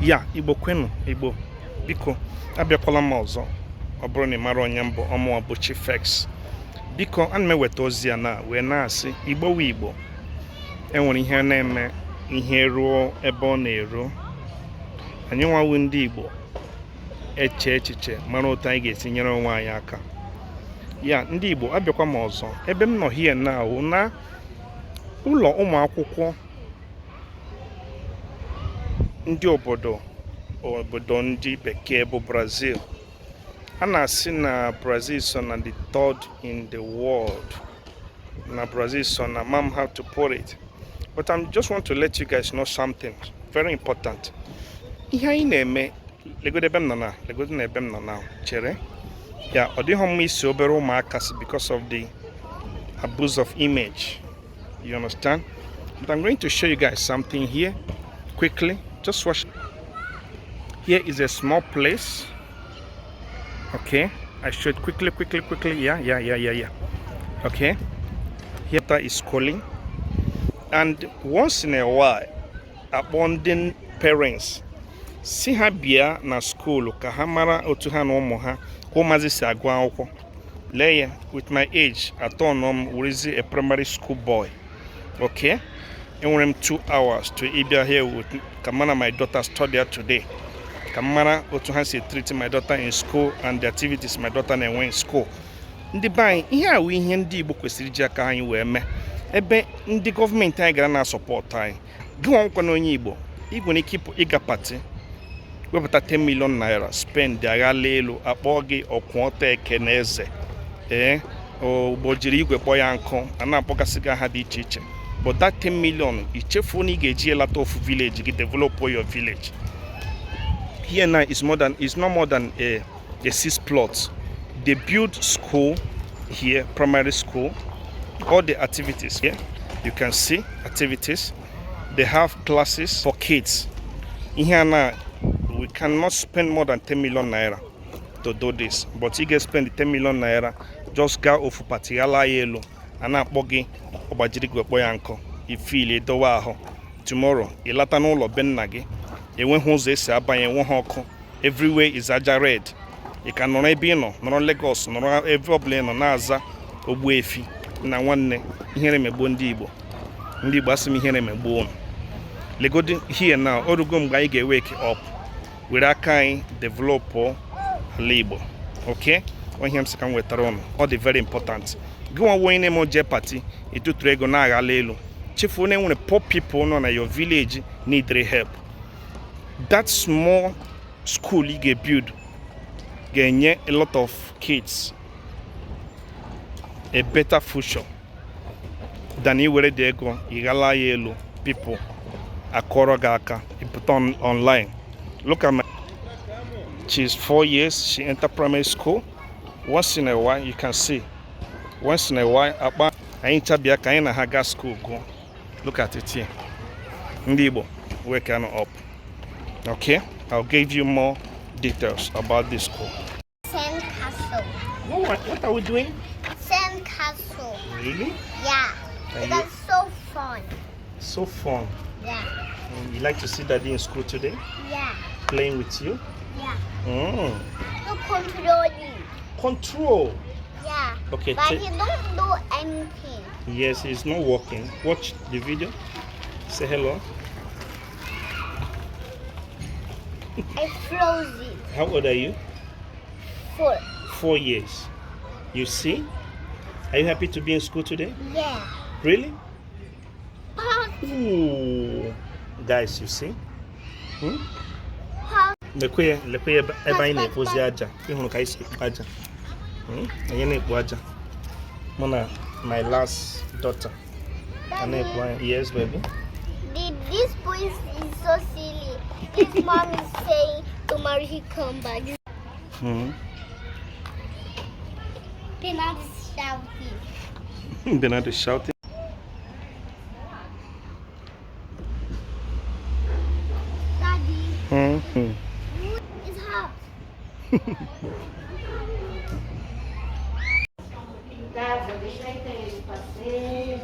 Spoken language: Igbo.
Ya Igbo kwenu Igbo biko abịakwala m ọzọ ọ bụrụ na ị mara onye mbụ ọmụ bụ Chifex biko ana m eweta ozi ya na wee na-asị Igbo wu Igbo enwere ihe na-eme ihe ruo ebe ọ na-eru anyị nwawu ndị Igbo eche echiche mara otu anyị ga-esi nyere onwe anyị aka ya ndị Igbo abịakwa m ọzọ ebe m nọ hie na awụ na ụlọ ụmụ akwụkwọ ndị obodo ndị bekee bụ Brazil. A na-asị na Brazil so na the third in the world. Na Brazil so na mom how to put it. But I just want to let you guys know something very important. Ihe anyị na-eme legode ebe m nọ na chere ya ọ dịghị mma isi obere ụmụaka because of the abuse of image. You understand? But I'm going to show you guys something here quickly. Just watch. Here is a small place. Okay, I show it quickly. Yeah. Okay, here is schooling, and once in a while, abundant parents see ha bia na school ka ha mara otu ha na ụmụ ha ka ụmụazị si agụ akwụkwọ. Lee ya, with my age, atọ wurizi a primary school boy. Okay, enwere m 2 hours to be here with Kamana, my daughter study today. Kamara otu ha si treat my daughter in school and the activities my daughter na-enwe in school. Ndị be anyị ihe a wụ ihe ndị Igbo kwesịrị iji aka anyị wee mee ebe ndị gọọmenti anyị gara na support anyị. Gị nwankwa na onye Igbo igwere ike ịga pati wepụta 10 million naira spend aghala elu akpọ gị ọkwọta eke na eze o jiri igwe kpọ ya nkụ a na-akpọgasị gị aha dị iche iche. But that 10 million ichefu na ị ga-eji elata ofu village gị develop your village. Here now is no more than a 6 plots. They build school here, primary school, all the activities here. You can see activities. They have classes for kids. In here now, we cannot spend more than 10 million naira to do this. But you can spend 10 million naira, just go off Patiala yellow, and not boggy or Bajirigo Boyanko. You feel it, tomorrow, you let an all of Benagi. Everywhere is red. You can not be no Lagos, no every plane on Naza or Wefi. Na one here me Ndigbo. Ndigbo ask me here me bone. Legodi here now, Orugum guy get wake up with a kind developer label. Okay? When him second with Taron, all the very important. Go away name on Jeopardy, it to trego na galelo. Chief when the poor people on your village need their help. That small school you get built, get a lot of kids a better future than you were there go. Igala yellow people a korogaka. You put on online. Look at my. She's 4 years. She entered primary school. Once in a while, you can see. Once in a while, about I enter biaka in a haga school go. Look at it here. Ndigbo, waking up. Okay, I'll give you more details about this school. Sand castle. What are we doing? Sand castle. Really? Yeah. That's so fun. So fun. Yeah. You like to see Daddy in school today? Yeah. Playing with you? Yeah. No controlling. Control? Yeah. Okay. But he don't do anything. Yes, he's not working. Watch the video. Say hello. I froze it. How old are you? 4. 4 years. You see? Are you happy to be in school today? Yeah. Really? Ooh. Guys, you see? Lekweye ebe anyị na-ekpozi aja. Ịhụrụ ka anyị si ekpo aja. Anyị na-ekpo aja. Mona, my last daughter. Yes, baby. This boy is so silly. His mom is saying tomorrow he come back. Bernard is shouting. Bernard is shouting. Daddy. It's hot. Casa, deixa aí, passeio.